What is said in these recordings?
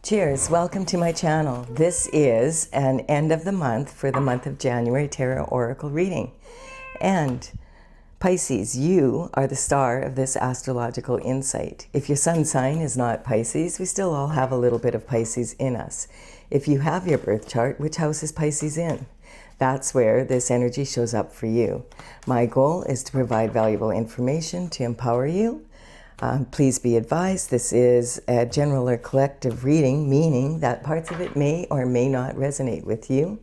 Cheers, welcome to my channel. This is an end of the month for the month of January tarot oracle reading. And Pisces, you are the star of this astrological insight. If your sun sign is not Pisces, we still all have a little bit of Pisces in us. If you have your birth chart, which house is Pisces in? That's where this energy shows up for you. My goal is to provide valuable information to empower you. Please be advised, this is a general or collective reading, meaning that parts of it may or may not resonate with you.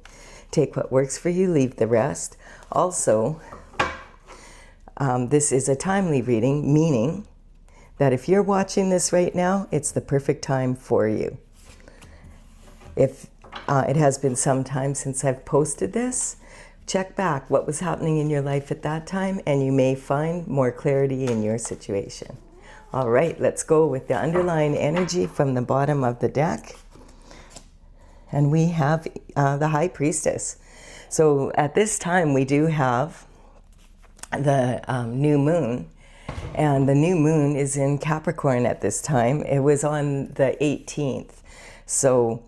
Take what works for you, leave the rest. Also, this is a timely reading, meaning that if you're watching this right now, it's the perfect time for you. If it has been some time since I've posted this, check back what was happening in your life at that time, and you may find more clarity in your situation. All right, let's go with the underlying energy from the bottom of the deck. And we have the High Priestess. So at this time, we do have the new moon. And the new moon is in Capricorn at this time. It was on the 18th. So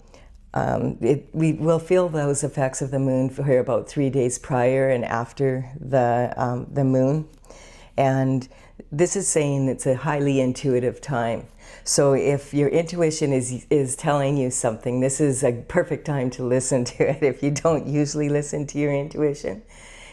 we will feel those effects of the moon for about 3 days prior and after the moon. And this is saying it's a highly intuitive time. So if your intuition is telling you something, this is a perfect time to listen to it if you don't usually listen to your intuition.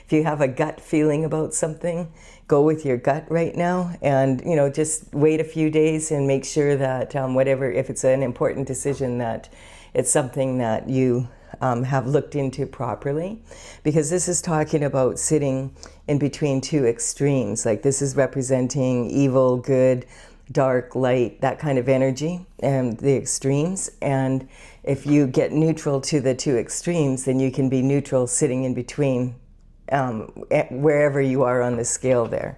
If you have a gut feeling about something, go with your gut right now, and just wait a few days and make sure that if it's an important decision, that it's something that you have looked into properly, because this is talking about sitting in between two extremes. Like, this is representing evil, good, dark, light, that kind of energy, and the extremes. And if you get neutral to the two extremes, then you can be neutral sitting in between wherever you are on the scale there.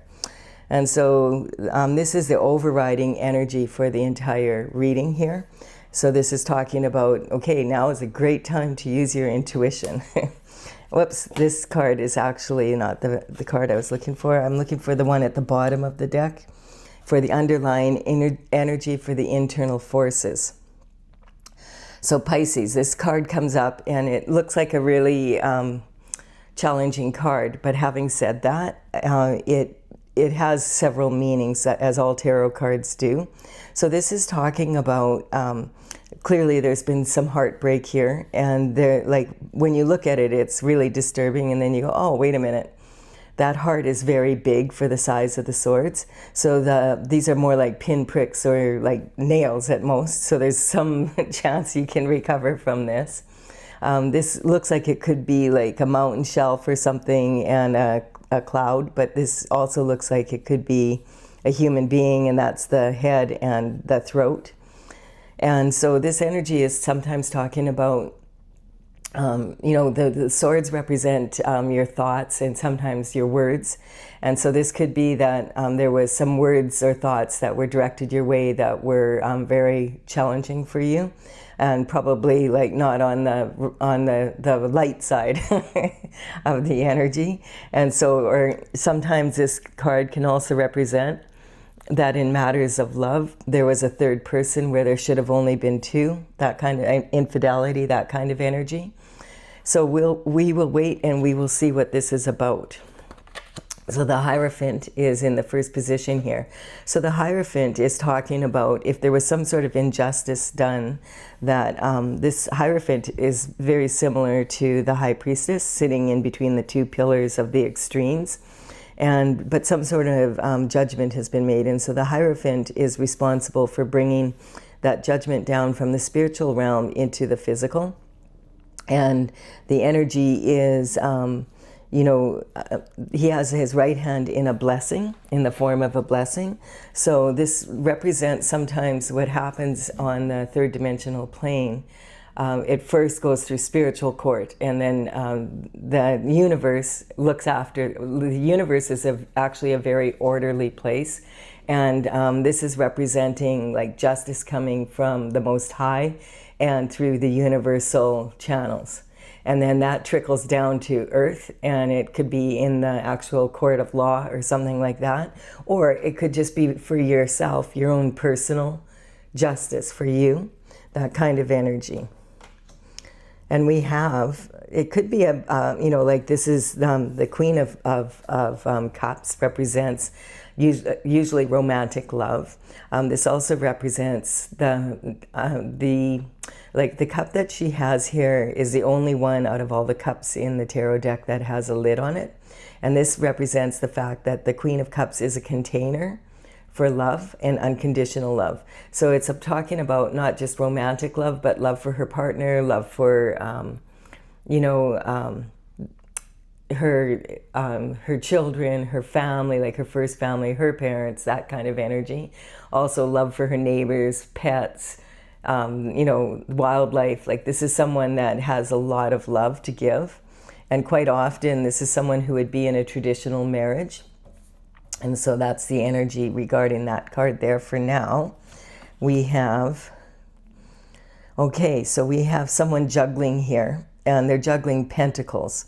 And so this is the overriding energy for the entire reading here. So this is talking about, okay, now is a great time to use your intuition. Whoops, this card is actually not the card I was looking for. I'm looking for the one at the bottom of the deck for the underlying energy for the internal forces. So Pisces, this card comes up and it looks like a really challenging card. But having said that, it has several meanings, as all tarot cards do. So this is talking about, clearly there's been some heartbreak here, and when you look at it, it's really disturbing, and then you go, oh, wait a minute. That heart is very big for the size of the swords. So these are more like pinpricks or like nails at most. So there's some chance you can recover from this. This looks like it could be like a mountain shelf or something, and a cloud, but this also looks like it could be a human being, and that's the head and the throat. And so this energy is sometimes talking about, the swords represent your thoughts and sometimes your words. And so this could be that there was some words or thoughts that were directed your way that were very challenging for you, and probably like not on the light side of the energy. And so, or sometimes this card can also represent that in matters of love, there was a third person where there should have only been two, that kind of infidelity, that kind of energy. So we will wait and we will see what this is about. So the Hierophant is in the first position here. So the Hierophant is talking about if there was some sort of injustice done, that this Hierophant is very similar to the High Priestess, sitting in between the two pillars of the extremes. But some sort of judgment has been made. And so the Hierophant is responsible for bringing that judgment down from the spiritual realm into the physical. And the energy is, he has his right hand in a blessing, in the form of a blessing. So this represents sometimes what happens on the third dimensional plane. It first goes through spiritual court, and then the universe looks after. The universe is actually a very orderly place, and this is representing like justice coming from the Most High and through the universal channels. And then that trickles down to earth, and it could be in the actual court of law or something like that. Or it could just be for yourself, your own personal justice for you. that kind of energy. And we have, it could be a, you know, like this is the Queen of Cups represents usually romantic love. This also represents the cup that she has here is the only one out of all the cups in the tarot deck that has a lid on it. And this represents the fact that the Queen of Cups is a container for love and unconditional love. So it's talking about not just romantic love, but love for her partner, love for, you know, her children, her family, like her first family, her parents, that kind of energy. Also love for her neighbors, pets, you know, wildlife. Like this is someone that has a lot of love to give. And quite often this is someone who would be in a traditional marriage. And so that's the energy regarding that card there for now. We have, okay, so we have someone juggling here, and they're juggling pentacles.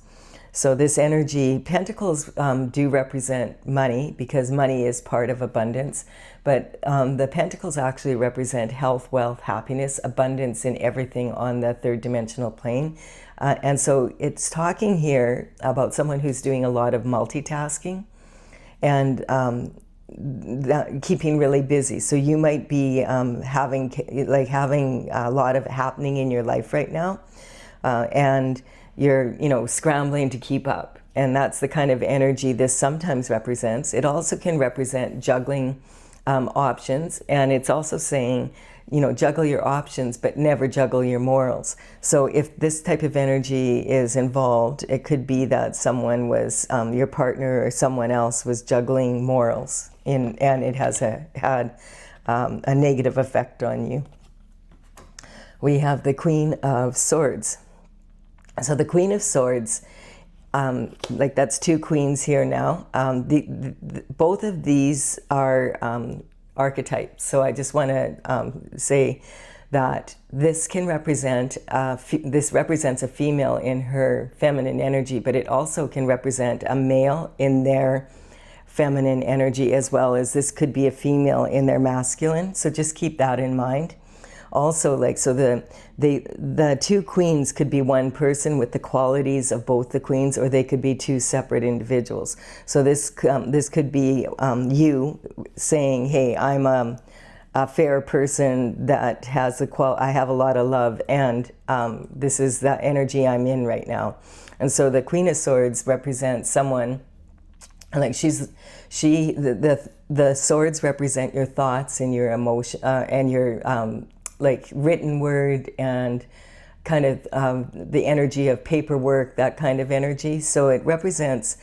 So this energy, pentacles do represent money, because money is part of abundance. But the pentacles actually represent health, wealth, happiness, abundance in everything on the third dimensional plane. And so it's talking here about someone who's doing a lot of multitasking and keeping really busy. So you might be having a lot of happening in your life right now, and you're, you know, scrambling to keep up. And that's the kind of energy this sometimes represents. It also can represent juggling options, and it's also saying, you know, juggle your options, but never juggle your morals. So if this type of energy is involved, it could be that someone was, your partner or someone else was juggling morals, and it has had a negative effect on you. We have the Queen of Swords. So the Queen of Swords, like that's two queens here now. Both of these are archetypes. So I just want to say that this can represent, this represents a female in her feminine energy, but it also can represent a male in their feminine energy, as well as this could be a female in their masculine. So just keep that in mind. Also, like, so the two queens could be one person with the qualities of both the queens, or they could be two separate individuals. So this could be you saying, hey, I'm a fair person that has I have a lot of love, and this is the energy I'm in right now. And so the Queen of Swords represents someone, like the swords represent your thoughts and your emotion and your like written word, and kind of the energy of paperwork, that kind of energy. So it represents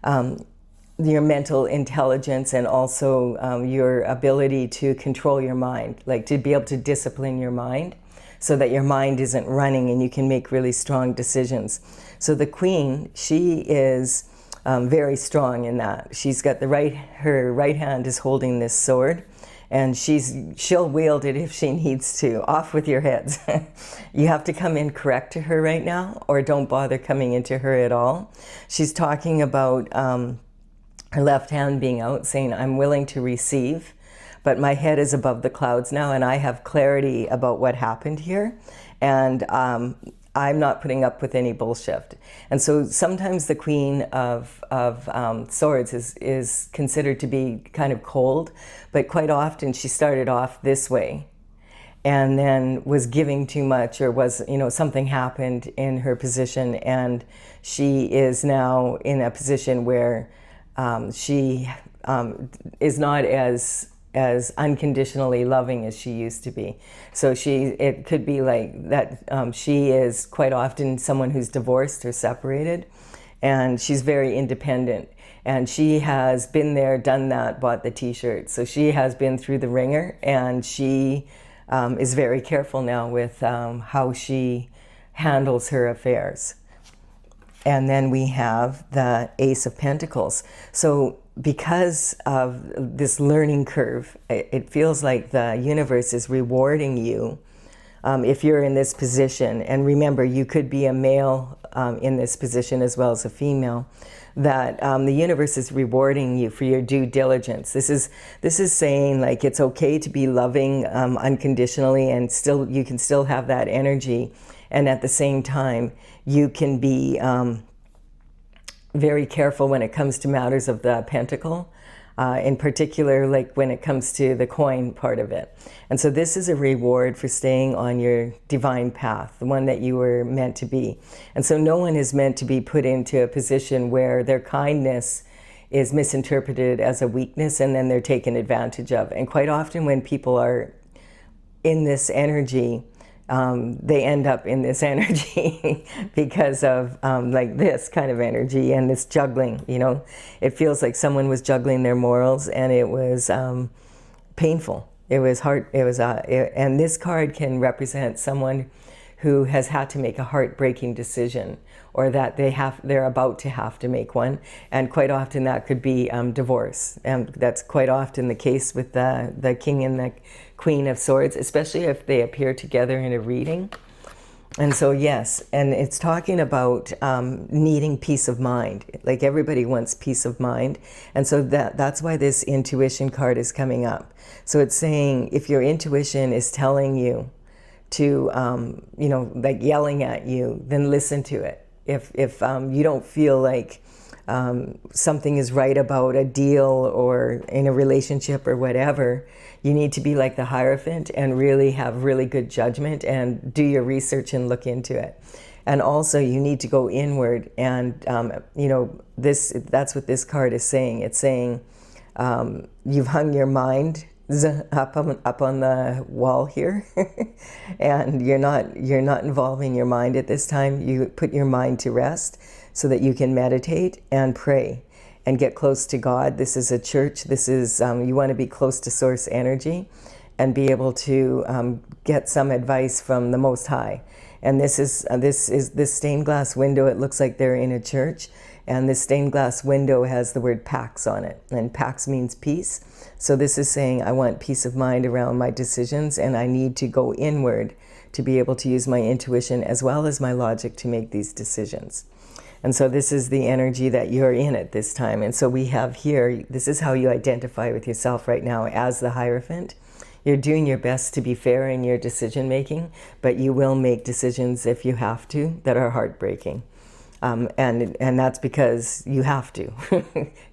your mental intelligence, and also your ability to control your mind, like to be able to discipline your mind so that your mind isn't running and you can make really strong decisions. So the Queen, she is very strong in that. She's got her right hand is holding this sword, and she'll wield it if she needs to. Off with your heads. You have to come in correct to her right now, or don't bother coming into her at all. She's talking about her left hand being out, saying, I'm willing to receive, but my head is above the clouds now, and I have clarity about what happened here, and I'm not putting up with any bullshit. And so sometimes the Queen of Swords is considered to be kind of cold, but quite often she started off this way and then was giving too much, or was, you know, something happened in her position, and she is now in a position where she is not as unconditionally loving as she used to be. So it could be like that she is quite often someone who's divorced or separated, and she's very independent, and she has been there, done that, bought the t-shirt. So she has been through the ringer, and she is very careful now with how she handles her affairs. And then we have the Ace of Pentacles. So because of this learning curve, it feels like the universe is rewarding you if you're in this position, and remember, you could be a male in this position as well as a female, that the universe is rewarding you for your due diligence. This is saying, like, it's okay to be loving unconditionally, and still you can still have that energy, and at the same time you can be very careful when it comes to matters of the pentacle. In particular, like when it comes to the coin part of it. And so this is a reward for staying on your divine path, the one that you were meant to be. And so no one is meant to be put into a position where their kindness is misinterpreted as a weakness and then they're taken advantage of. And quite often when people are in this energy, they end up in this energy because of like this kind of energy and this juggling, you know. It feels like someone was juggling their morals, and it was painful. It was hard. And this card can represent someone who has had to make a heartbreaking decision, or that they're about to have to make one. And quite often that could be divorce. And that's quite often the case with the King and the Queen of Swords, especially if they appear together in a reading. And so, yes, and it's talking about needing peace of mind. Like, everybody wants peace of mind. And so that's why this intuition card is coming up. So it's saying, if your intuition is telling you to, you know, like yelling at you, then listen to it. If you don't feel like something is right about a deal or in a relationship or whatever, you need to be like the Hierophant and really have really good judgment and do your research and look into it. And also you need to go inward, and you know, that's what this card is saying. It's saying you've hung your mind up on the wall here and you're not involving your mind at this time. You put your mind to rest so that you can meditate and pray and get close to God. This is a church. This is you want to be close to source energy and be able to get some advice from the Most High. And this stained glass window. It looks like they're in a church, and this stained glass window has the word Pax on it, and Pax means peace. So this is saying, I want peace of mind around my decisions, and I need to go inward to be able to use my intuition as well as my logic to make these decisions. And so this is the energy that you're in at this time. And so we have here, this is how you identify with yourself right now as the Hierophant. You're doing your best to be fair in your decision making, but you will make decisions, if you have to, that are heartbreaking. And that's because you have to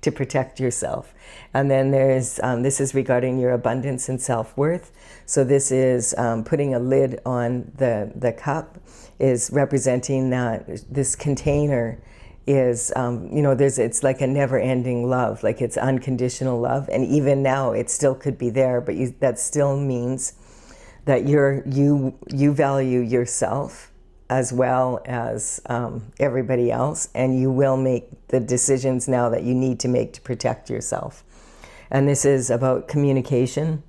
to protect yourself. And then there's this is regarding your abundance and self-worth. So this is putting a lid on the cup, is representing that this container is you know, it's like a never-ending love, like it's unconditional love, and even now it still could be there, but that still means that you value yourself as well as everybody else, and you will make the decisions now that you need to make to protect yourself. And this is about communication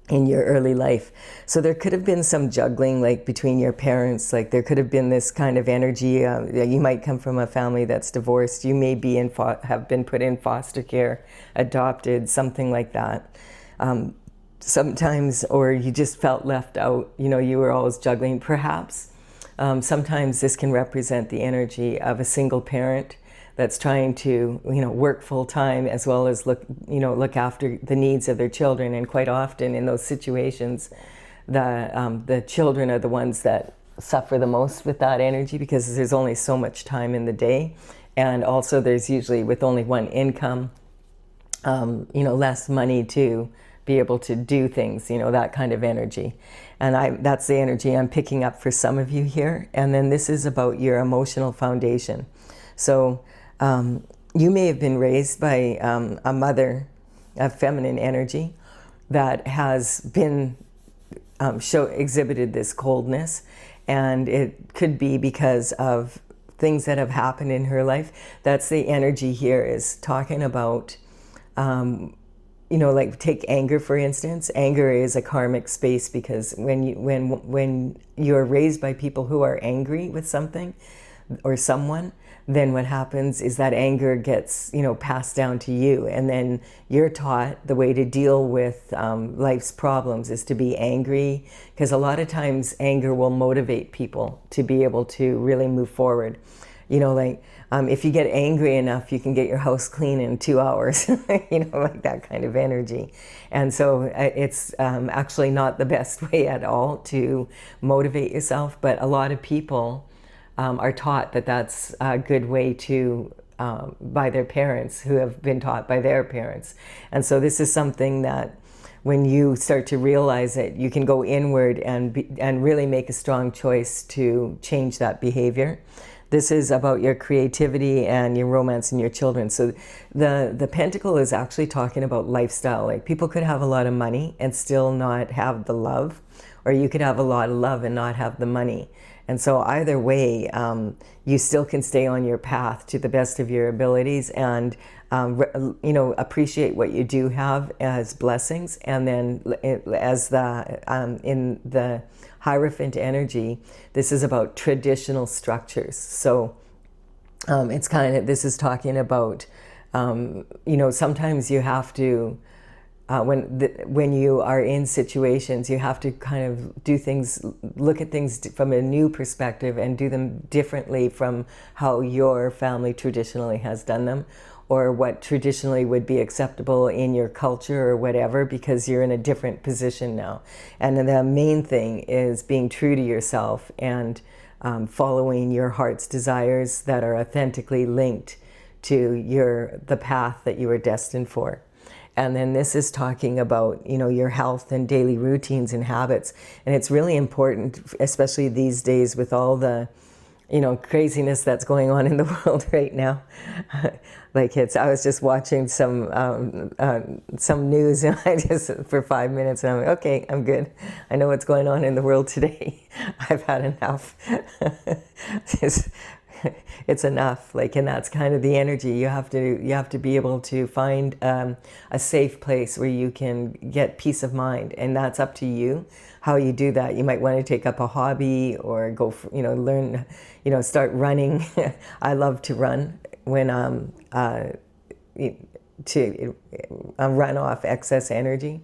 in your early life. So there could have been some juggling, like between your parents. Like there could have been this kind of energy. You might come from a family that's divorced. You may be have been put in foster care, adopted, something like that. Sometimes, or you just felt left out. You know, you were always juggling. Perhaps sometimes this can represent the energy of a single parent that's trying to, you know, work full time as well as look after the needs of their children. And quite often in those situations, the children are the ones that suffer the most with that energy, because there's only so much time in the day, and also there's usually, with only one income, you know, less money to be able to do things, you know, that kind of energy. And that's the energy I'm picking up for some of you here. And then this is about your emotional foundation. So you may have been raised by a mother of feminine energy that has been exhibited this coldness, and it could be because of things that have happened in her life. That's the energy here, is talking about you know, like take anger for instance. Anger is a karmic space, because when you're raised by people who are angry with something, or someone, then what happens is that anger gets, passed down to you. And then you're taught the way to deal with life's problems is to be angry, because a lot of times anger will motivate people to be able to really move forward. If you get angry enough, you can get your house clean in 2 hours, like that kind of energy. And so it's actually not the best way at all to motivate yourself, but a lot of people are taught that that's a good way to, by their parents, who have been taught by their parents. And so this is something that when you start to realize it, you can go inward and really make a strong choice to change that behavior. This is about your creativity and your romance and your children. So the pentacle is actually talking about lifestyle. Like, people could have a lot of money and still not have the love, or you could have a lot of love and not have the money. And so either way, you still can stay on your path to the best of your abilities and, appreciate what you do have as blessings. And then as in the Hierophant energy, this is about traditional structures. So this is talking about, sometimes you have to, when you are in situations, you have to kind of do things, look at things from a new perspective and do them differently from how your family traditionally has done them, or what traditionally would be acceptable in your culture or whatever, because you're in a different position now. And then the main thing is being true to yourself and following your heart's desires that are authentically linked to the path that you were destined for. And then this is talking about, your health and daily routines and habits. And it's really important, especially these days with all the, craziness that's going on in the world right now. I was just watching some news, and for 5 minutes, and I'm like, okay, I'm good. I know what's going on in the world today. I've had enough. It's enough. And that's kind of the energy. You have to be able to find a safe place where you can get peace of mind, and that's up to you how you do that. You might want to take up a hobby or go for, learn, start running. I love to run when to run off excess energy.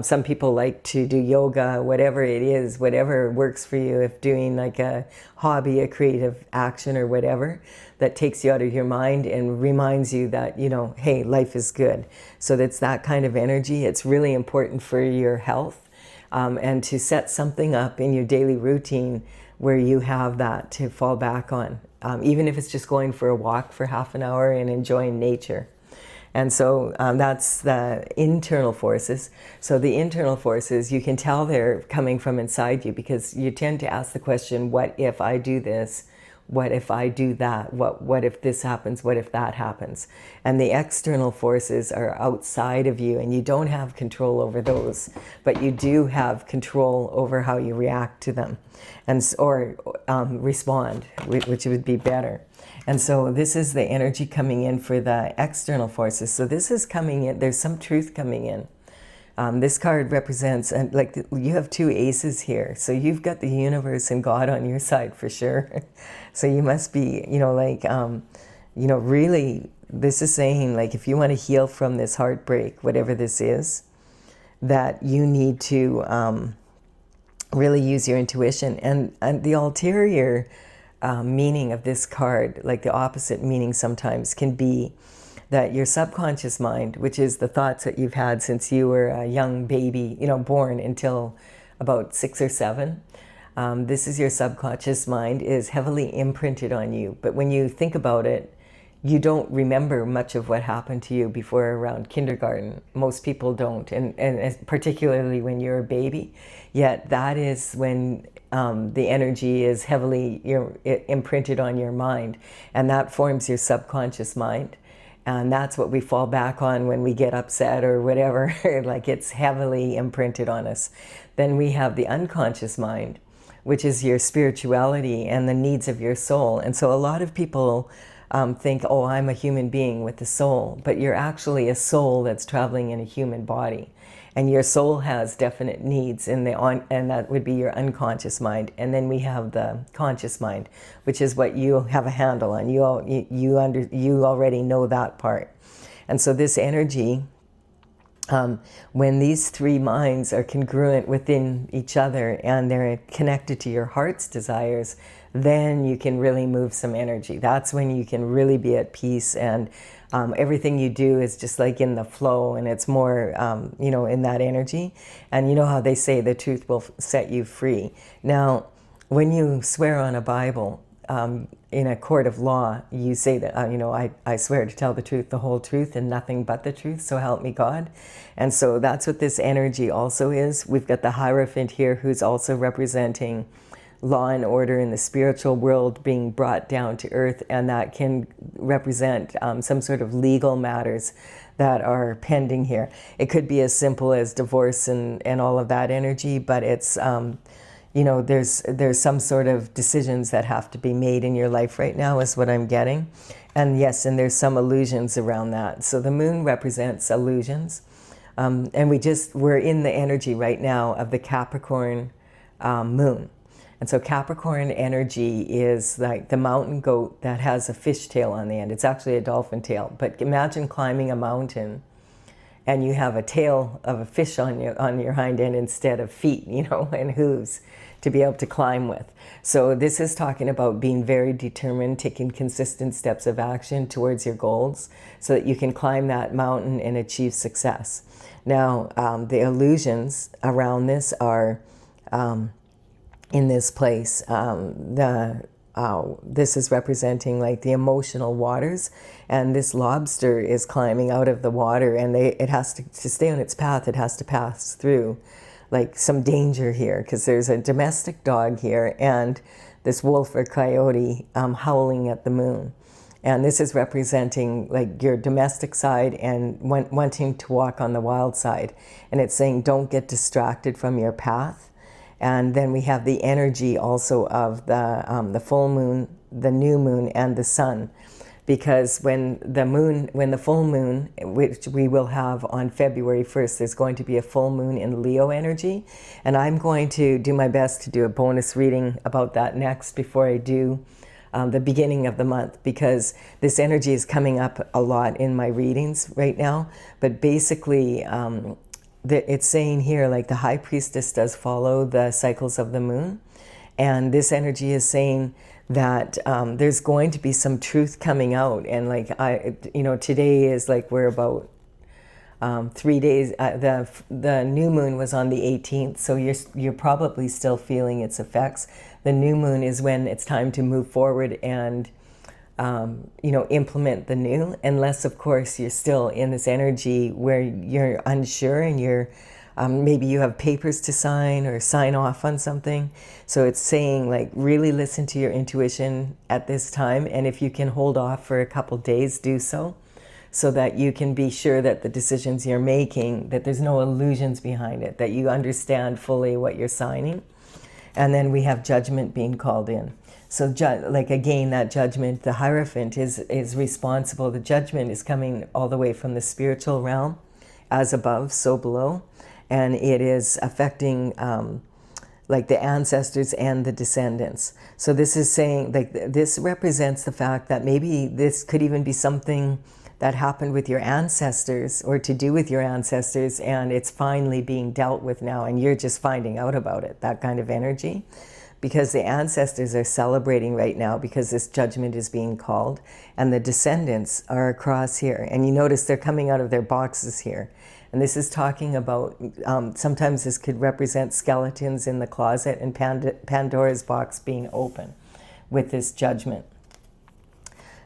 Some people like to do yoga, whatever it is, whatever works for you. If doing like a hobby, a creative action or whatever that takes you out of your mind and reminds you that, hey, life is good. So that's that kind of energy. It's really important for your health, and to set something up in your daily routine where you have that to fall back on, even if it's just going for a walk for half an hour and enjoying nature. And so that's the internal forces. So the internal forces, you can tell they're coming from inside you, because you tend to ask the question, what if I do this? What if I do that? What if this happens? What if that happens? And the external forces are outside of you, and you don't have control over those, but you do have control over how you react to them, or respond, which would be better. And so this is the energy coming in for the external forces. So this is coming in, there's some truth coming in. This card represents, you have 2 aces here. So you've got the universe and God on your side for sure. So you must be, really, this is saying, if you want to heal from this heartbreak, whatever this is, that you need to really use your intuition. And the ulterior meaning of this card, like the opposite meaning sometimes, can be that your subconscious mind, which is the thoughts that you've had since you were a young baby, born until about 6 or 7, this is your subconscious mind, is heavily imprinted on you. But when you think about it, you don't remember much of what happened to you before around kindergarten. Most people don't, and particularly when you're a baby. Yet that is when the energy is heavily imprinted on your mind, and that forms your subconscious mind. And that's what we fall back on when we get upset or whatever, it's heavily imprinted on us. Then we have the unconscious mind, which is your spirituality and the needs of your soul. And so a lot of people think, oh, I'm a human being with a soul, but you're actually a soul that's traveling in a human body. And your soul has definite needs, and that would be your unconscious mind. And then we have the conscious mind, which is what you have a handle on. You already know that part. And so this energy, when these three minds are congruent within each other and they're connected to your heart's desires, then you can really move some energy. That's when you can really be at peace, and everything you do is just like in the flow, and it's more, in that energy. And you know how they say the truth will set you free. Now, when you swear on a Bible, in a court of law, you say that, I swear to tell the truth, the whole truth, and nothing but the truth, so help me God. And so that's what this energy also is. We've got the Hierophant here, who's also representing law and order in the spiritual world being brought down to earth, and that can represent some sort of legal matters that are pending here. It could be as simple as divorce and all of that energy, but it's there's some sort of decisions that have to be made in your life right now, is what I'm getting. And yes, and there's some illusions around that. So the moon represents illusions. And we're in the energy right now of the Capricorn moon. And so Capricorn energy is like the mountain goat that has a fish tail on the end. It's actually a dolphin tail. But imagine climbing a mountain and you have a tail of a fish on your hind end instead of feet, and hooves to be able to climb with. So this is talking about being very determined, taking consistent steps of action towards your goals so that you can climb that mountain and achieve success. Now, the illusions around this are in this place. This is representing like the emotional waters, and this lobster is climbing out of the water, and it has to stay on its path. It has to pass through like some danger here, because there's a domestic dog here and this wolf or coyote howling at the moon. And this is representing like your domestic side and wanting to walk on the wild side. And it's saying don't get distracted from your path. And then we have the energy also of the full moon, the new moon, and the sun. Because when the full moon, which we will have on February 1st, there's going to be a full moon in Leo energy. And I'm going to do my best to do a bonus reading about that next before I do the beginning of the month, because this energy is coming up a lot in my readings right now. But basically, it's saying here, like the high priestess does follow the cycles of the moon. And this energy is saying that there's going to be some truth coming out. And like, today is like, we're about 3 days, the new moon was on the 18th. So you're probably still feeling its effects. The new moon is when it's time to move forward and implement the new, unless of course you're still in this energy where you're unsure and you're maybe you have papers to sign or sign off on something. So it's saying like really listen to your intuition at this time, and if you can hold off for a couple days, do so that you can be sure that the decisions you're making, that there's no illusions behind it, that you understand fully what you're signing. And then we have judgment being called in. So again, that judgment, the Hierophant is responsible. The judgment is coming all the way from the spiritual realm, as above, so below. And it is affecting like the ancestors and the descendants. So this is saying, like, this represents the fact that maybe this could even be something that happened with your ancestors or to do with your ancestors, and it's finally being dealt with now, and you're just finding out about it, that kind of energy. Because the ancestors are celebrating right now because this judgment is being called, and the descendants are across here. And you notice they're coming out of their boxes here. And this is talking about, sometimes this could represent skeletons in the closet and Pandora's box being open with this judgment.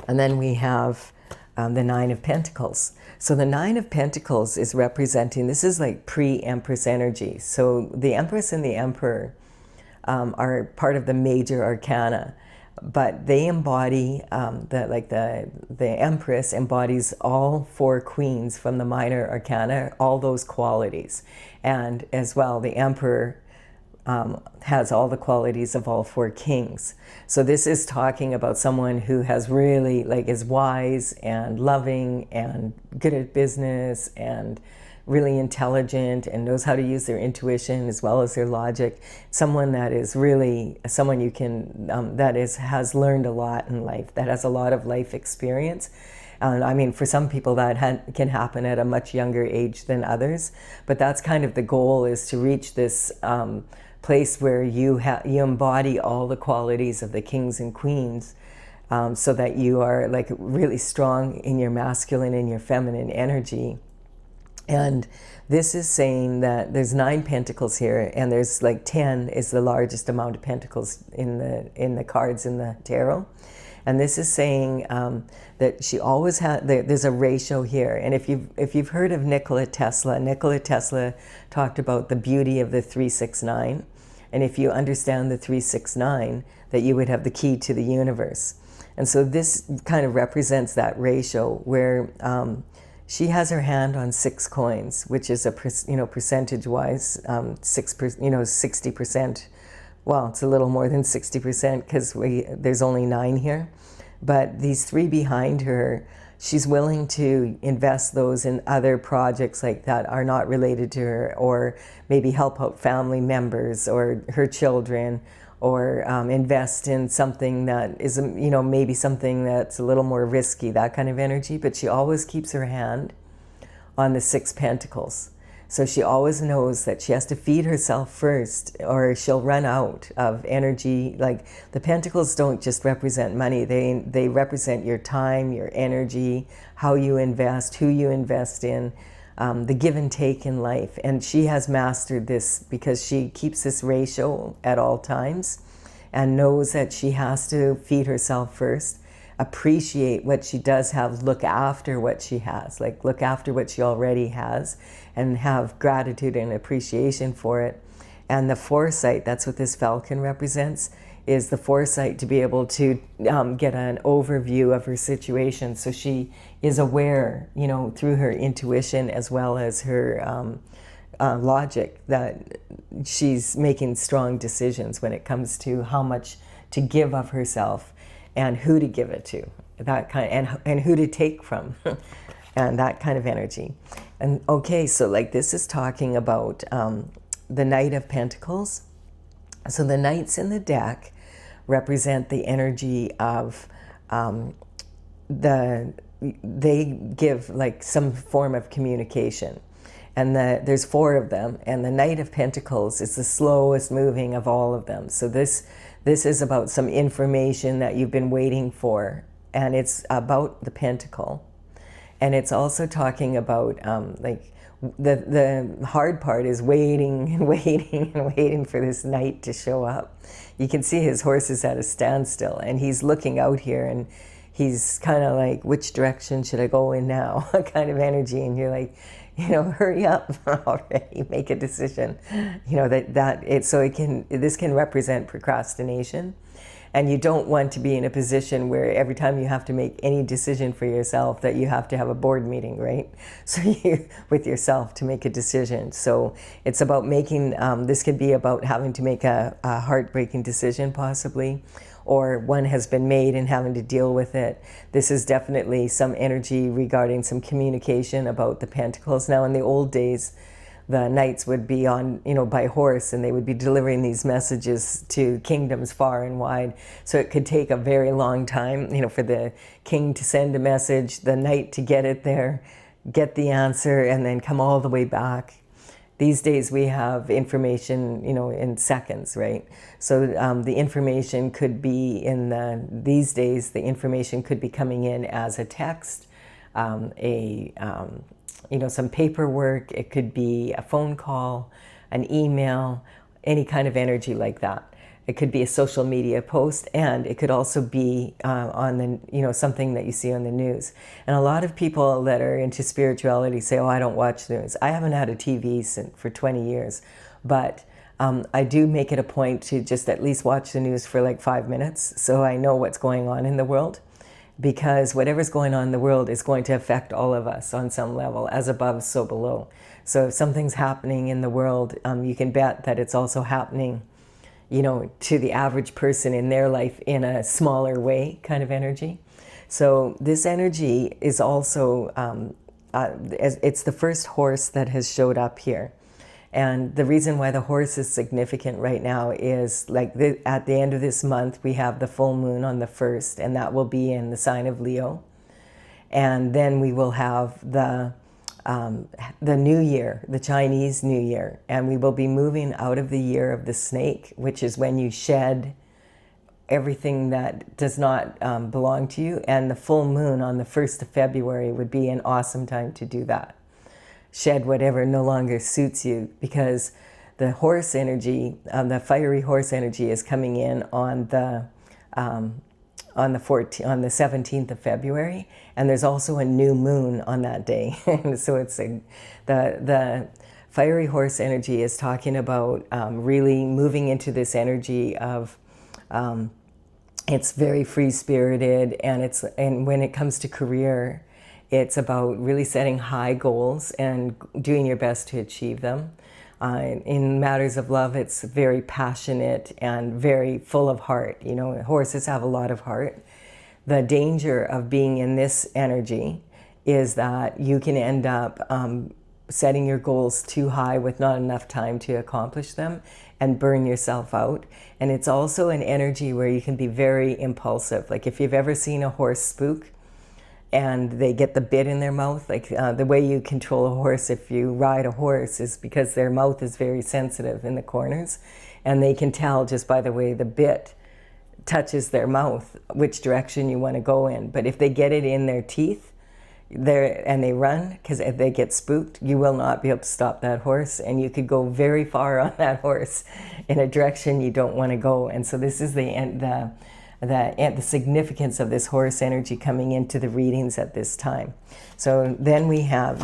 And then we have the Nine of Pentacles. So the Nine of Pentacles is representing, this is like pre-Empress energy. So the Empress and the Emperor are part of the major arcana, but they embody, the Empress embodies all four queens from the minor arcana, all those qualities. And as well, the Emperor has all the qualities of all four kings. So this is talking about someone who has really, is wise and loving and good at business and really intelligent and knows how to use their intuition as well as their logic. Someone that is really, someone you can, has learned a lot in life, that has a lot of life experience. I mean, for some people that can happen at a much younger age than others, but that's kind of the goal, is to reach this place where you embody all the qualities of the kings and queens, so that you are like really strong in your masculine and your feminine energy. And this is saying that there's 9 pentacles here, and there's like 10 is the largest amount of pentacles in the cards in the tarot. And this is saying that she always had, there's a ratio here. And if you've heard of Nikola Tesla talked about the beauty of the 369. And if you understand the 369, that you would have the key to the universe. And so this kind of represents that ratio where she has her hand on 6 coins, which is percentage-wise, 60%. Well, it's a little more than 60% because there's only 9 here. But these 3 behind her, she's willing to invest those in other projects like that are not related to her, or maybe help out family members or her children, or invest in something that is, maybe something that's a little more risky, that kind of energy. But she always keeps her hand on the 6 pentacles. So she always knows that she has to feed herself first, or she'll run out of energy. Like, the pentacles don't just represent money, they represent your time, your energy, how you invest, who you invest in, the give and take in life. And she has mastered this because she keeps this ratio at all times and knows that she has to feed herself first, appreciate what she does have, look after what she has, like look after what she already has, and have gratitude and appreciation for it. And the foresight, that's what this falcon represents, is the foresight to be able to get an overview of her situation. So she is aware, through her intuition as well as her logic, that she's making strong decisions when it comes to how much to give of herself and who to give it to, that kind, and who to take from, and that kind of energy. And okay, so like this is talking about the Knight of Pentacles. So the Knights in the deck represent the energy of they give like some form of communication. And there's 4 of them, and the Knight of Pentacles is the slowest moving of all of them. So this is about some information that you've been waiting for, and it's about the pentacle. And it's also talking about like the hard part is waiting and waiting and waiting for this knight to show up. You can see his horse is at a standstill, and he's looking out here, and he's kind of like, which direction should I go in now? kind of energy. And you're like, hurry up already, make a decision. This can represent procrastination. And you don't want to be in a position where every time you have to make any decision for yourself that you have to have a board meeting, right? So with yourself to make a decision. So it's about making, this could be about having to make a heartbreaking decision possibly, or one has been made and having to deal with it. This is definitely some energy regarding some communication about the pentacles. Now, in the old days, the knights would be on, by horse, and they would be delivering these messages to kingdoms far and wide. So it could take a very long time, for the king to send a message, the knight to get it there, get the answer, and then come all the way back. These days we have information, in seconds, right? So the information could be these days, the information could be coming in as a text, some paperwork. It could be a phone call, an email, any kind of energy like that. It could be a social media post, and it could also be on the, something that you see on the news. And a lot of people that are into spirituality say, oh, I don't watch news. I haven't had a TV for 20 years, but I do make it a point to just at least watch the news for like 5 minutes, so I know what's going on in the world. Because whatever's going on in the world is going to affect all of us on some level, as above, so below. So if something's happening in the world, you can bet that it's also happening, to the average person in their life in a smaller way, kind of energy. So this energy is also it's the first horse that has showed up here. And the reason why the horse is significant right now is like at the end of this month, we have the full moon on the 1st, and that will be in the sign of Leo. And then we will have the New Year, the Chinese New Year, and we will be moving out of the year of the snake, which is when you shed everything that does not belong to you. And the full moon on the 1st of February would be an awesome time to do that. Shed whatever no longer suits you, because the horse energy, the fiery horse energy, is coming in on the 17th of February, and there's also a new moon on that day. So it's the fiery horse energy is talking about really moving into this energy of it's very free spirited, and when it comes to career, it's about really setting high goals and doing your best to achieve them. In matters of love, it's very passionate and very full of heart. You know, horses have a lot of heart. The danger of being in this energy is that you can end up setting your goals too high with not enough time to accomplish them and burn yourself out. And it's also an energy where you can be very impulsive. Like if you've ever seen a horse spook, and they get the bit in their mouth, like the way you control a horse if you ride a horse is because their mouth is very sensitive in the corners, and they can tell just by the way the bit touches their mouth which direction you want to go in. But if they get it in their teeth and they run, because if they get spooked, you will not be able to stop that horse, and you could go very far on that horse in a direction you don't want to go. And so this is the significance of this horse energy coming into the readings at this time. So then we have,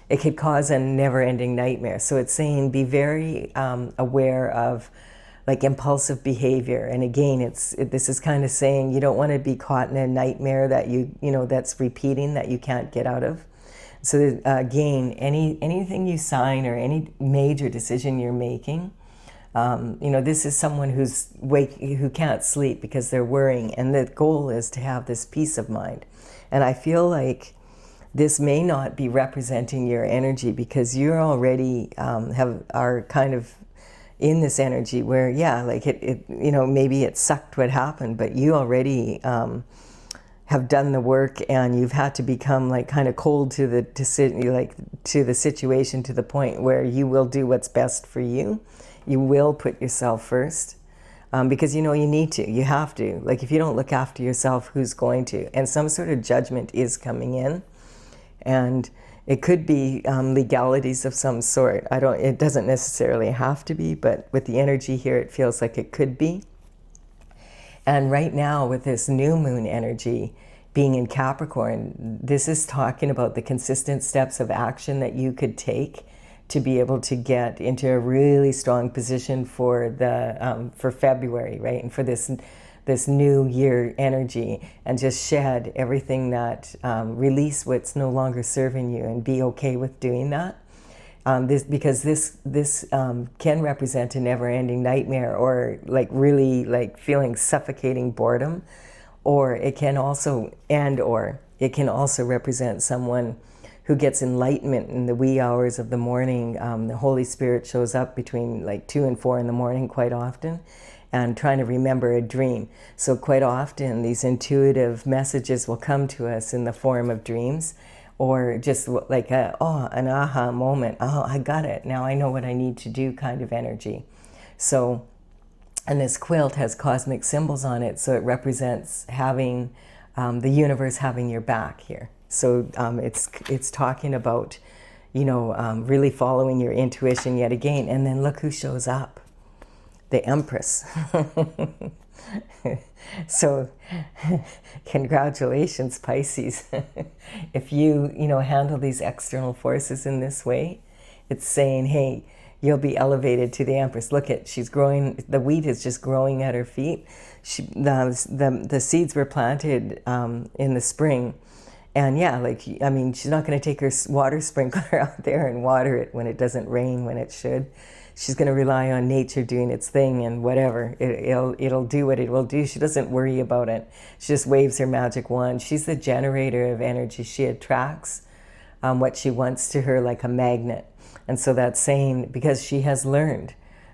it could cause a never-ending nightmare. So it's saying be very aware of like impulsive behavior. And again, this is kind of saying you don't want to be caught in a nightmare that that's repeating, that you can't get out of. So again, anything you sign or any major decision you're making, this is someone who can't sleep because they're worrying, and the goal is to have this peace of mind. And I feel like this may not be representing your energy, because you're already are kind of in this energy where maybe it sucked what happened, but you already have done the work, and you've had to become like kind of cold to the situation, to the point where you will do what's best for you. You will put yourself first, because you need to, you have to. Like if you don't look after yourself, who's going to? And some sort of judgment is coming in, and it could be legalities of some sort. It doesn't necessarily have to be, but with the energy here, it feels like it could be. And right now with this new moon energy being in Capricorn, this is talking about the consistent steps of action that you could take to be able to get into a really strong position for February, right? And for this new year energy, and just shed everything that, release what's no longer serving you, and be okay with doing that. Because this can represent a never-ending nightmare, or like really like feeling suffocating boredom, or it can also represent someone who gets enlightenment in the wee hours of the morning. The Holy Spirit shows up between like 2 and 4 in the morning quite often, and trying to remember a dream. So quite often these intuitive messages will come to us in the form of dreams, or just like an aha moment. Oh, I got it. Now I know what I need to do kind of energy. So, and this quilt has cosmic symbols on it, so it represents having the universe having your back here. So it's talking about, really following your intuition yet again. And then look who shows up. The Empress. So congratulations, Pisces. If you handle these external forces in this way, it's saying, hey, you'll be elevated to the Empress. Look she's growing, the wheat is just growing at her feet. The seeds were planted in the spring. And she's not going to take her water sprinkler out there and water it when it doesn't rain when it should. She's going to rely on nature doing its thing, and whatever. It'll do what it will do. She doesn't worry about it. She just waves her magic wand. She's the generator of energy. She attracts what she wants to her like a magnet. And so that's saying, because she has learned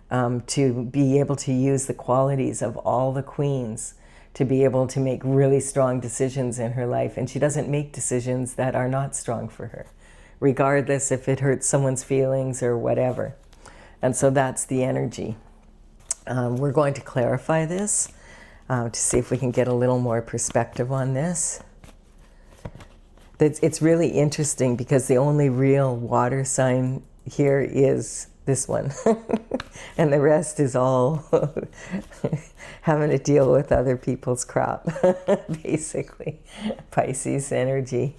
to be able to use the qualities of all the queens to be able to make really strong decisions in her life. And she doesn't make decisions that are not strong for her, regardless if it hurts someone's feelings or whatever. And so that's the energy. We're going to clarify this to see if we can get a little more perspective on this. It's really interesting because the only real water sign here is this one. And the rest is all having to deal with other people's crap, basically. Pisces energy.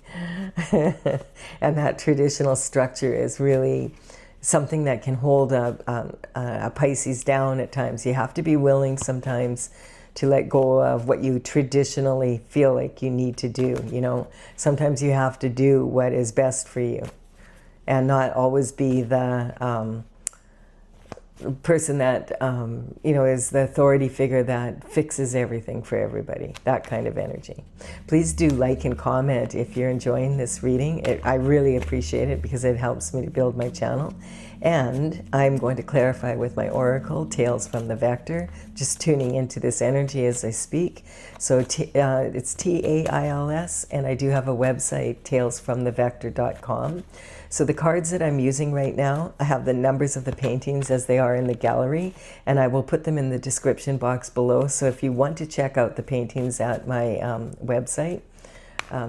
And that traditional structure is really something that can hold a Pisces down at times. You have to be willing sometimes to let go of what you traditionally feel like you need to do. You know, sometimes you have to do what is best for you and not always be the person that, you know, is the authority figure that fixes everything for everybody, that kind of energy. Please do like and comment if you're enjoying this reading. I really appreciate it because it helps me to build my channel. And I'm going to clarify with my oracle, Tales from the Vector, just tuning into this energy as I speak. So it's TAILS, and I do have a website, talesfromthevector.com. So the cards that I'm using right now, I have the numbers of the paintings as they are in the gallery, and I will put them in the description box below. So if you want to check out the paintings at my website,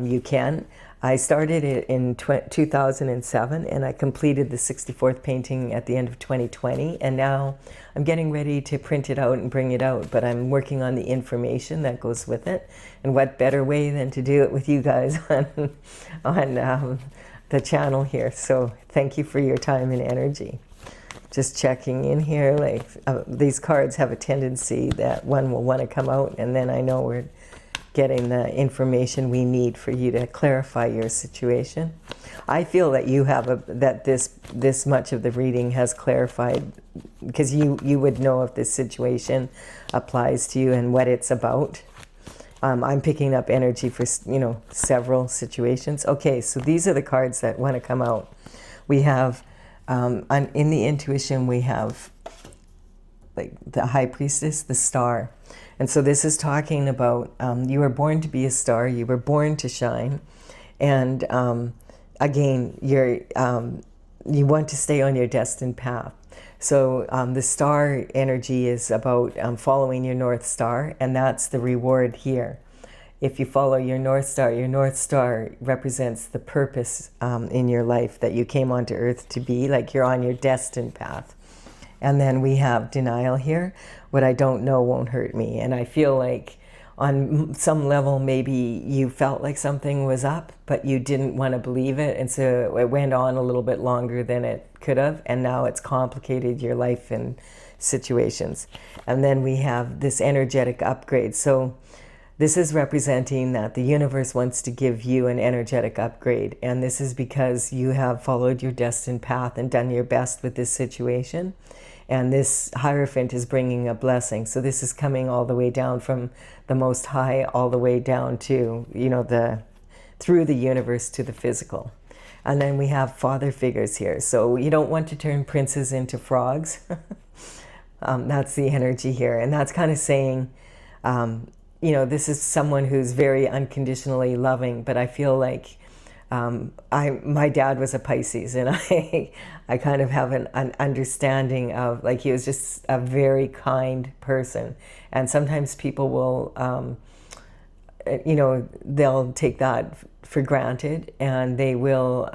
you can. I started it in 2007, and I completed the 64th painting at the end of 2020, and now I'm getting ready to print it out and bring it out, but I'm working on the information that goes with it, and what better way than to do it with you guys on the channel here. So thank you for your time and energy. Just checking in here, like these cards have a tendency that one will want to come out, and then I know we're getting the information we need for you to clarify your situation. I feel that you have that this much of the reading has clarified, because you would know if this situation applies to you and what it's about. I'm picking up energy for, you know, several situations. Okay, so these are the cards that want to come out. We have in the intuition, we have like the High Priestess, the Star. And so this is talking about you were born to be a star, you were born to shine, and again, you want to stay on your destined path. So the star energy is about following your North Star, and that's the reward here. If you follow your North Star represents the purpose in your life that you came onto Earth to be, like you're on your destined path. And then we have denial here. What I don't know won't hurt me. And I feel like on some level, maybe you felt like something was up, but you didn't want to believe it. And so it went on a little bit longer than it could have. And now it's complicated your life and situations. And then we have this energetic upgrade. So this is representing that the universe wants to give you an energetic upgrade. And this is because you have followed your destined path and done your best with this situation. And this Hierophant is bringing a blessing. So this is coming all the way down from the Most High, all the way down to, you know, through the universe to the physical. And then we have father figures here. So you don't want to turn princes into frogs. That's the energy here. And that's kind of saying, you know, this is someone who's very unconditionally loving, but I feel like my dad was a Pisces, and I kind of have an understanding of, like, he was just a very kind person. And sometimes people will, you know, they'll take that for granted, and they will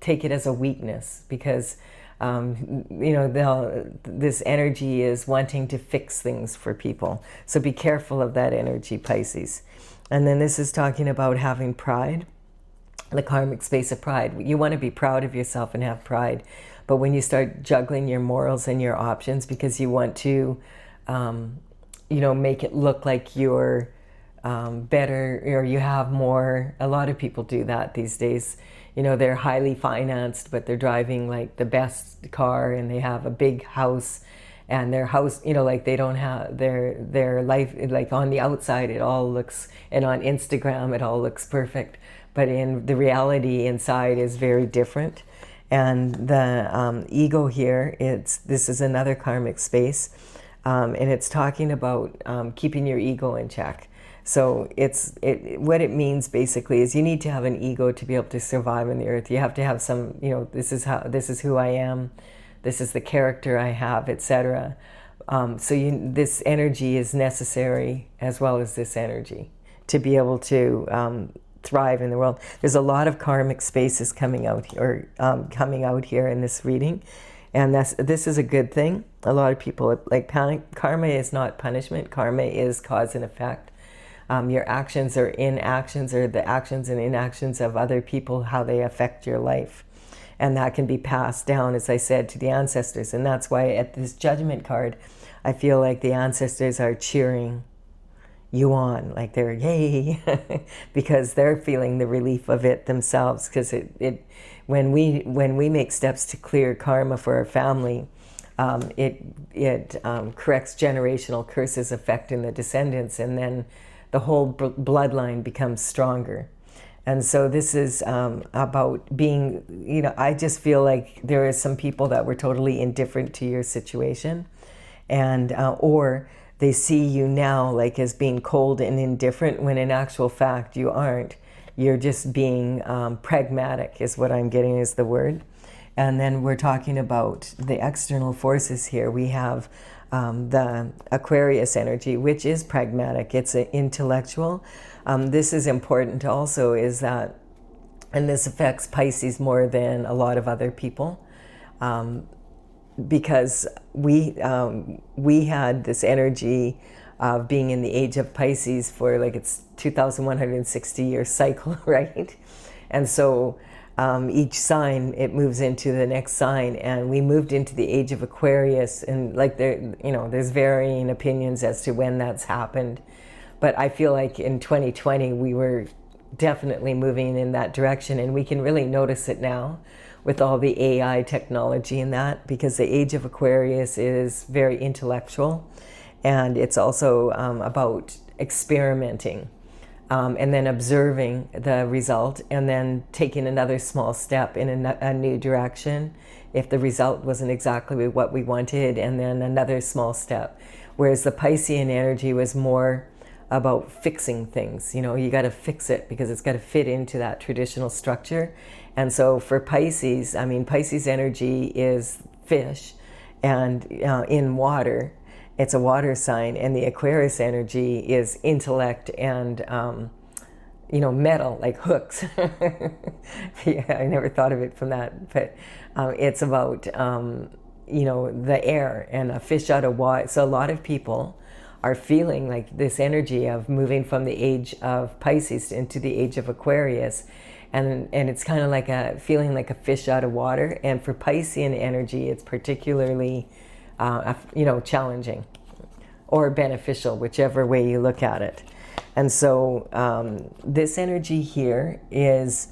take it as a weakness because, you know, this energy is wanting to fix things for people. So be careful of that energy, Pisces. And then this is talking about having pride. The karmic space of pride. You want to be proud of yourself and have pride, but when you start juggling your morals and your options because you want to, you know, make it look like you're better or you have more. A lot of people do that these days. You know, they're highly financed, but they're driving like the best car and they have a big house, and their house, you know, like they don't have their life, like on the outside it all looks, and on Instagram it all looks perfect. but in the reality inside is very different. And the ego here, this is another karmic space, and it's talking about keeping your ego in check. So what it means basically is you need to have an ego to be able to survive on the earth. You have to have some, this is who I am, this is the character I have, etc. So this energy is necessary, as well as this energy, to be able to thrive in the world. There's a lot of karmic spaces coming out here in this reading, and this is a good thing. A lot of people like panic. Karma is not punishment. Karma is cause and effect. Your actions or inactions, or the actions and inactions of other people, how they affect your life, and that can be passed down, as I said, to the ancestors. And that's why at this Judgment card, I feel like the ancestors are cheering you on, like they're yay, because they're feeling the relief of it themselves. Because when we make steps to clear karma for our family, it corrects generational curses affecting the descendants, and then the whole bloodline becomes stronger. And so this is about being, I just feel like there is some people that were totally indifferent to your situation, and or they see you now like as being cold and indifferent, when in actual fact you aren't. You're just being pragmatic, is what I'm getting is the word. And then we're talking about the external forces here. We have the Aquarius energy, which is pragmatic. It's intellectual. This is important also, is that, and this affects Pisces more than a lot of other people, because we had this energy of being in the age of Pisces for like it's 2,160 year cycle, right? And so each sign, it moves into the next sign, and we moved into the age of Aquarius, and like there's varying opinions as to when that's happened, but I feel like in 2020 we were definitely moving in that direction, and we can really notice it now with all the AI technology and that, because the age of Aquarius is very intellectual, and it's also about experimenting, and then observing the result, and then taking another small step in a new direction if the result wasn't exactly what we wanted, and then another small step. Whereas the Piscean energy was more about fixing things. You got to fix it because it's got to fit into that traditional structure. And so for Pisces, Pisces energy is fish, and in water, it's a water sign, and the Aquarius energy is intellect and metal, like hooks. Yeah, I never thought of it from that, but it's about the air and a fish out of water. So a lot of people are feeling like this energy of moving from the age of Pisces into the age of Aquarius, and it's kind of like feeling like a fish out of water. And for Piscean energy, it's particularly challenging or beneficial, whichever way you look at it. And so this energy here is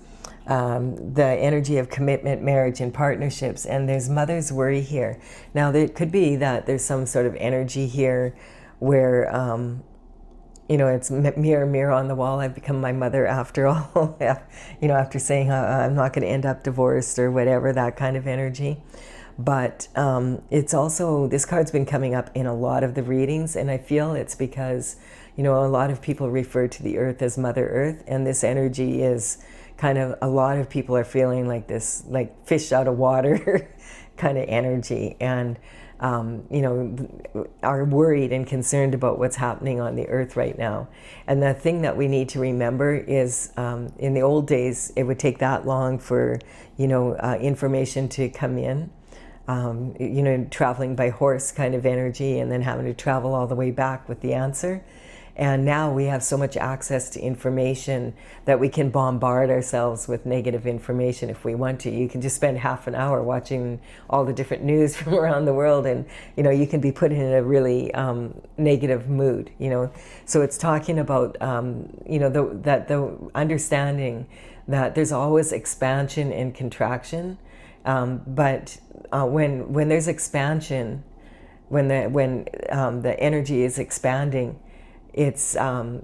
the energy of commitment, marriage, and partnerships. And there's mother's worry here. Now, there could be that there's some sort of energy here where, it's mirror on the wall. I've become my mother after all. After saying I'm not going to end up divorced or whatever, that kind of energy. But it's also, this card's been coming up in a lot of the readings, and I feel it's because, a lot of people refer to the earth as Mother Earth, and this energy is kind of, a lot of people are feeling like this, like fish out of water kind of energy, and, are worried and concerned about what's happening on the earth right now. And the thing that we need to remember is, in the old days, it would take that long for, information to come in. Traveling by horse kind of energy, and then having to travel all the way back with the answer. And now we have so much access to information that we can bombard ourselves with negative information if we want to. You can just spend half an hour watching all the different news from around the world, and you can be put in a really negative mood. So it's talking about the understanding that there's always expansion and contraction. But when there's expansion, when the energy is expanding, it's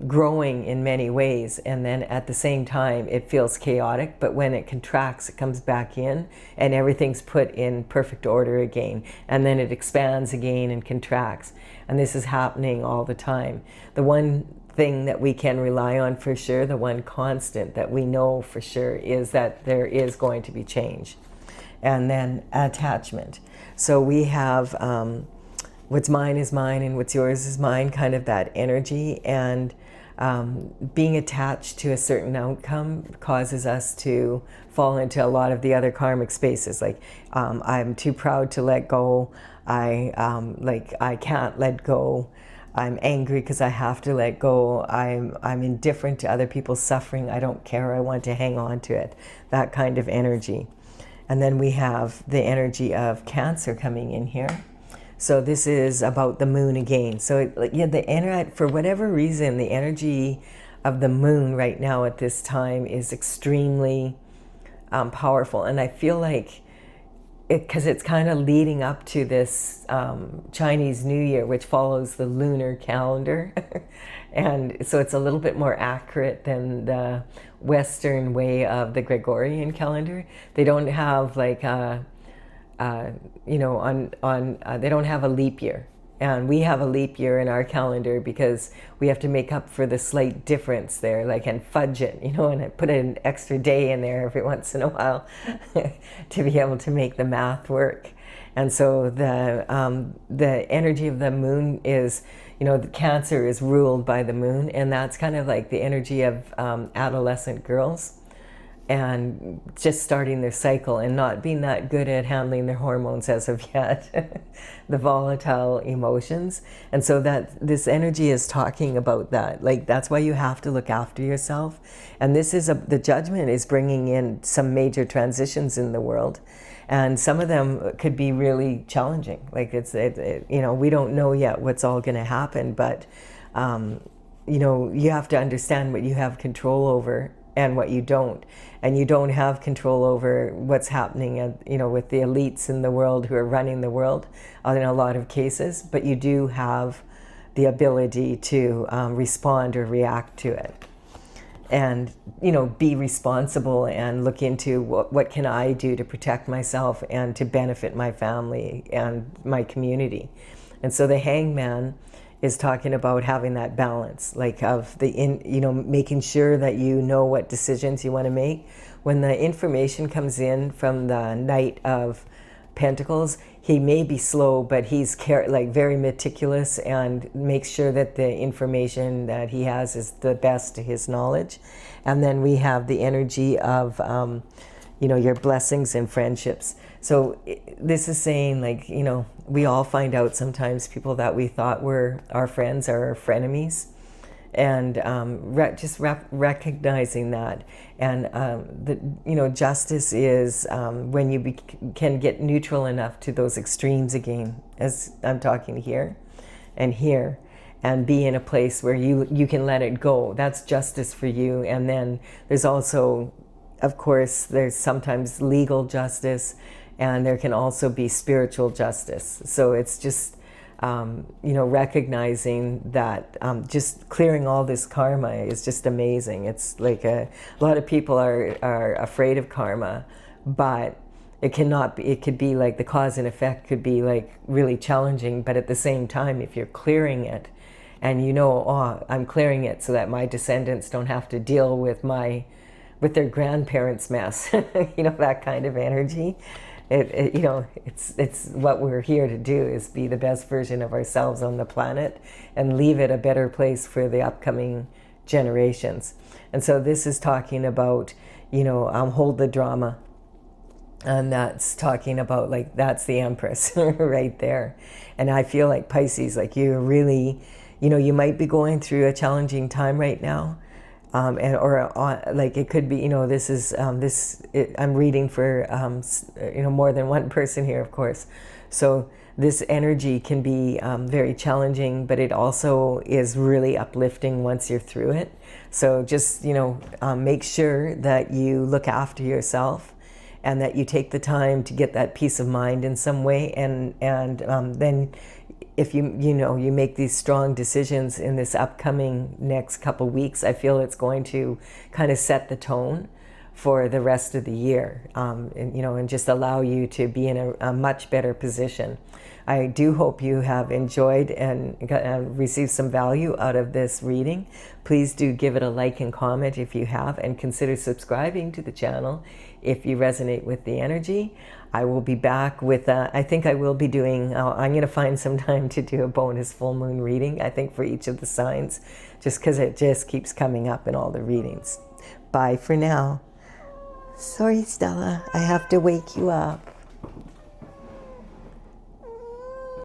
growing in many ways, and then at the same time it feels chaotic, but when it contracts it comes back in and everything's put in perfect order again, and then it expands again and contracts, and this is happening all the time. The one thing that we can rely on for sure, the one constant that we know for sure, is that there is going to be change. And then attachment. So we have what's mine is mine and what's yours is mine, kind of that energy. And being attached to a certain outcome causes us to fall into a lot of the other karmic spaces. Like I'm too proud to let go. I can't let go. I'm angry because I have to let go. I'm indifferent to other people's suffering. I don't care. I want to hang on to it. That kind of energy. And then we have the energy of Cancer coming in here. So this is about the moon again. So for whatever reason, the energy of the moon right now at this time is extremely powerful. And I feel like because it's kind of leading up to this Chinese New Year, which follows the lunar calendar. And so it's a little bit more accurate than the Western way of the Gregorian calendar. They don't have like they don't have a leap year. And we have a leap year in our calendar because we have to make up for the slight difference there, like, and fudge it, and I put an extra day in there every once in a while to be able to make the math work. And so the energy of the moon is, the Cancer is ruled by the moon, and that's kind of like the energy of adolescent girls and just starting their cycle and not being that good at handling their hormones as of yet, the volatile emotions. And so that this energy is talking about that. Like, that's why you have to look after yourself. And this is the judgment is bringing in some major transitions in the world. And some of them could be really challenging. Like we don't know yet what's all going to happen, but you have to understand what you have control over and what you don't. And you don't have control over what's happening with the elites in the world who are running the world in a lot of cases, but you do have the ability to respond or react to it. And be responsible and look into what can I do to protect myself and to benefit my family and my community. And so the Hangman is talking about having that balance, like of making sure that you know what decisions you want to make. When the information comes in from the Knight of Pentacles, he may be slow, but he's very meticulous and makes sure that the information that he has is the best to his knowledge. And then we have the energy of your blessings and friendships. So this is saying, we all find out sometimes people that we thought were our friends are our frenemies. And recognizing that. And justice is when you can get neutral enough to those extremes again, as I'm talking here and here, and be in a place where you can let it go. That's justice for you. And then there's also, of course, there's sometimes legal justice, and there can also be spiritual justice. So it's just recognizing that just clearing all this karma is just amazing. It's like a lot of people are afraid of karma, but it could be like the cause and effect could be like really challenging, but at the same time, if you're clearing it and I'm clearing it so that my descendants don't have to deal with their grandparents' mess, that kind of energy. It's what we're here to do, is be the best version of ourselves on the planet and leave it a better place for the upcoming generations. And so this is talking about, hold the drama. And that's talking about, that's the Empress right there. And I feel like Pisces, you're really, you might be going through a challenging time right now. It could be, this is, I'm reading for, more than one person here, of course. So this energy can be very challenging, but it also is really uplifting once you're through it. So just, make sure that you look after yourself and that you take the time to get that peace of mind in some way. And then if you make these strong decisions in this upcoming next couple weeks, I feel it's going to kind of set the tone for the rest of the year, and just allow you to be in a much better position. I do hope you have enjoyed and received some value out of this reading. Please do give it a like and comment if you have, and consider subscribing to the channel if you resonate with the energy. I will be back with, I think I will be doing, I'm going to find some time to do a bonus full moon reading, I think for each of the signs, just because it just keeps coming up in all the readings. Bye for now. Sorry, Stella, I have to wake you up.